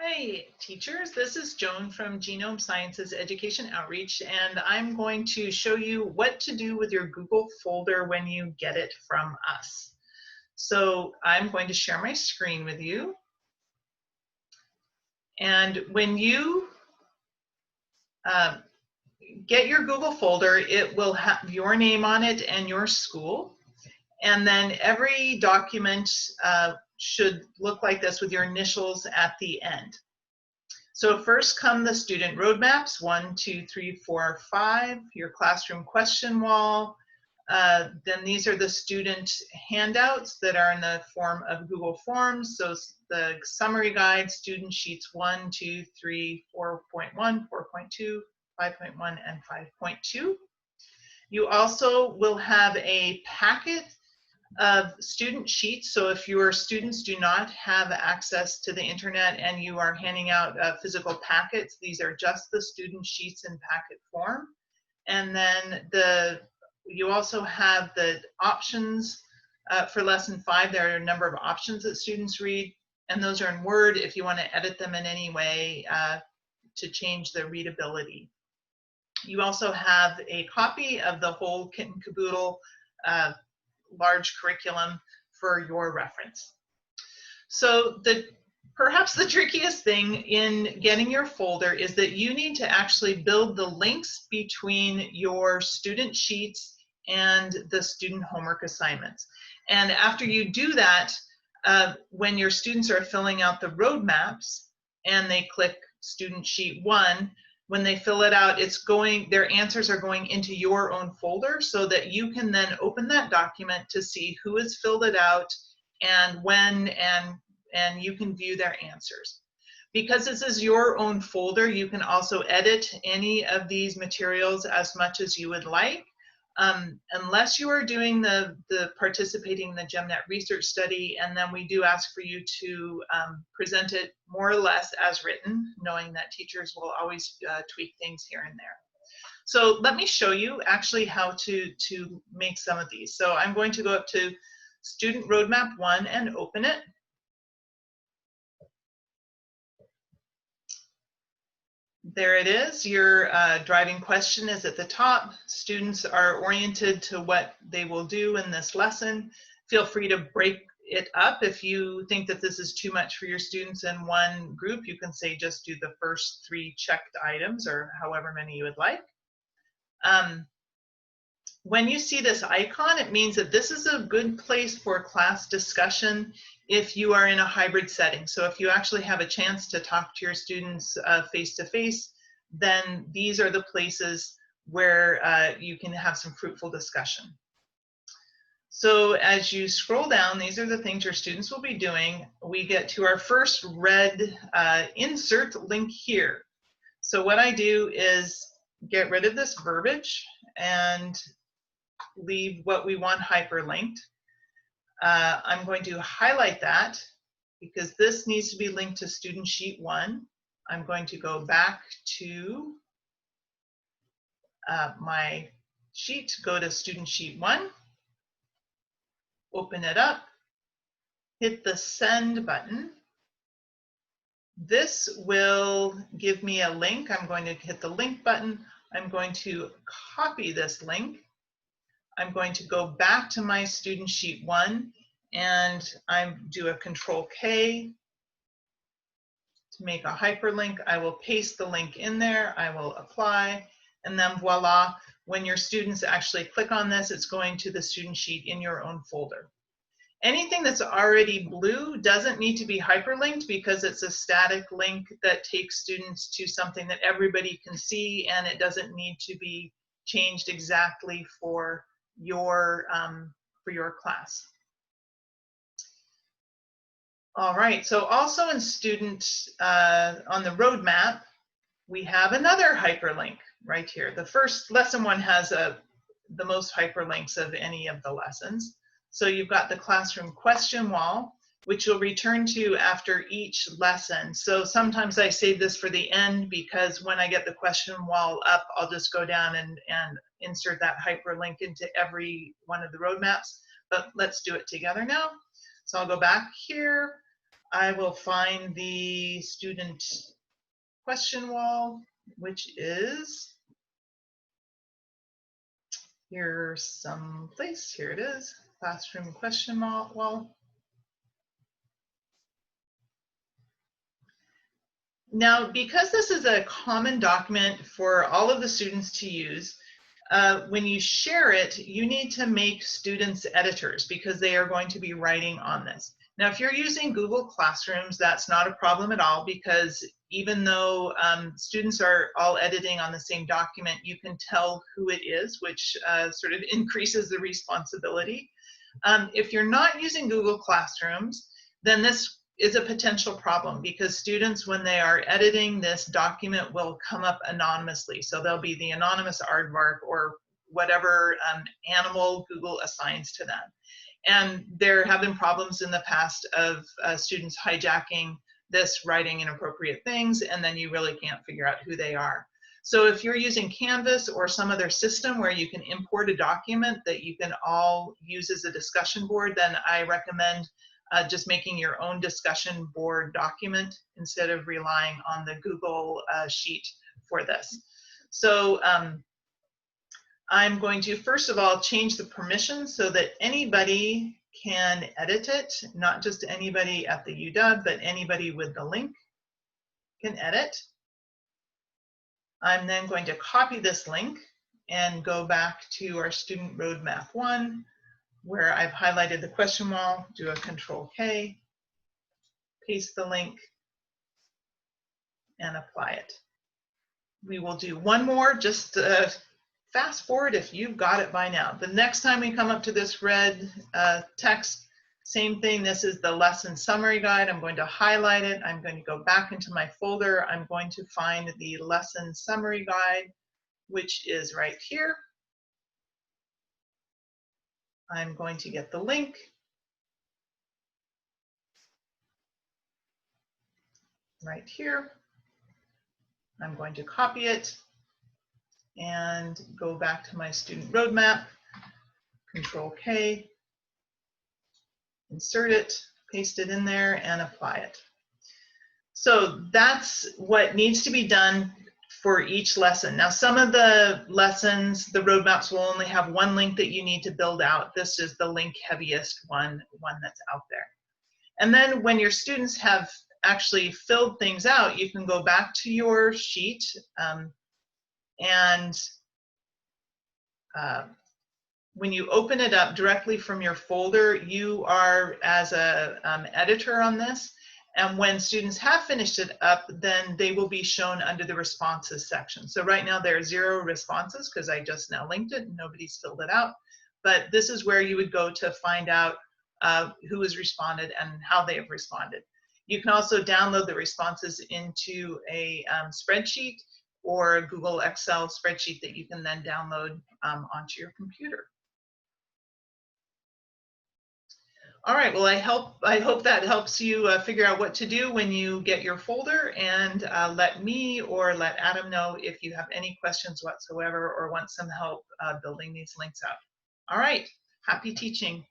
Hi, teachers. This is Joan from Genome Sciences Education Outreach, and I'm going to show you what to do with your Google folder when you get it from us. So I'm going to share my screen with you. And when you get your Google folder, it will have your name on it and your school. And then every document should look like this with your initials at the end. So first come the student roadmaps, 1, 2, 3, 4, 5, your classroom question wall. Then these are the student handouts that are in the form of Google Forms. So the summary guide, student sheets 1, 2, 3, 4.1, 4.2, 5.1, and 5.2. You also will have a packet of student sheets. So if your students do not have access to the internet and you are handing out physical packets, these are just the student sheets in packet form. And then you also have the options for lesson 5. There are a number of options that students read, and those are in Word if you want to edit them in any way to change the readability. You also have a copy of the whole kit and caboodle large curriculum for your reference. So perhaps the trickiest thing in getting your folder is that you need to actually build the links between your student sheets and the student homework assignments. And after you do that, when your students are filling out the roadmaps and they click student sheet 1, when they fill it out, their answers are going into your own folder so that you can then open that document to see who has filled it out and when, and you can view their answers. Because this is your own folder, you can also edit any of these materials as much as you would like. Unless you are doing the participating in the GEMNet research study, and then we do ask for you to present it more or less as written, knowing that teachers will always tweak things here and there. So let me show you actually how to make some of these. So I'm going to go up to Student Roadmap 1 and open it. There it is. Your driving question is at the top. Students are oriented to what they will do in this lesson. Feel free to break it up. If you think that this is too much for your students in one group, you can say just do the first 3 checked items or however many you would like. When you see this icon, it means that this is a good place for class discussion if you are in a hybrid setting. So if you actually have a chance to talk to your students face-to-face, then these are the places where you can have some fruitful discussion. So as you scroll down, these are the things your students will be doing. We get to our first red insert link here. So what I do is get rid of this verbiage and leave what we want hyperlinked. I'm going to highlight that because this needs to be linked to student sheet 1. I'm going to go back to my sheet, go to student sheet 1, open it up, hit the send button. This will give me a link. I'm going to hit the link button. I'm going to copy this link. I'm going to go back to my student sheet 1 and I do a Control K to make a hyperlink. I will paste the link in there. I will apply, and then voila, when your students actually click on this, it's going to the student sheet in your own folder. Anything that's already blue doesn't need to be hyperlinked because it's a static link that takes students to something that everybody can see, and it doesn't need to be changed exactly for your class. All right, so also in student, on the roadmap, we have another hyperlink right here. The first lesson 1 has the most hyperlinks of any of the lessons. So you've got the classroom question wall, which you'll return to after each lesson. So sometimes I save this for the end because when I get the question wall up, I'll just go down and insert that hyperlink into every one of the roadmaps. But let's do it together now. So I'll go back here. I will find the student question wall, which is here someplace. Here it is, classroom question wall. Now, because this is a common document for all of the students to use, when you share it, you need to make students editors because they are going to be writing on this. Now, if you're using Google Classrooms, that's not a problem at all because even though students are all editing on the same document, you can tell who it is, which sort of increases the responsibility. If you're not using Google Classrooms, then this is a potential problem because students, when they are editing this document, will come up anonymously. So they'll be the anonymous aardvark or whatever animal Google assigns to them. And there have been problems in the past of students hijacking this, writing inappropriate things, and then you really can't figure out who they are. So if you're using Canvas or some other system where you can import a document that you can all use as a discussion board, then I recommend just making your own discussion board document instead of relying on the Google sheet for this. So I'm going to first of all change the permissions so that anybody can edit it, not just anybody at the UW, but anybody with the link can edit. I'm then going to copy this link and go back to our student roadmap 1, where I've highlighted the question wall, do a Control K, paste the link, and apply it. We will do one more, just fast forward if you've got it by now. The next time we come up to this red text, same thing, this is the lesson summary guide. I'm going to highlight it. I'm going to go back into my folder. I'm going to find the lesson summary guide, which is right here. I'm going to get the link. Right here. I'm going to copy it and go back to my student roadmap, Control K, insert it, paste it in there, and apply it. So that's what needs to be done for each lesson. Now, some of the lessons, the roadmaps will only have one link that you need to build out. This is the link heaviest one that's out there. And then when your students have actually filled things out, you can go back to your sheet and when you open it up directly from your folder, you are as a editor on this. And when students have finished it up, then they will be shown under the responses section. So right now there are 0 responses because I just now linked it and nobody's filled it out. But this is where you would go to find out who has responded and how they have responded. You can also download the responses into a spreadsheet or a Google Excel spreadsheet that you can then download onto your computer. All right, well, I hope that helps you figure out what to do when you get your folder, and let me or let Adam know if you have any questions whatsoever or want some help building these links out. All right, happy teaching.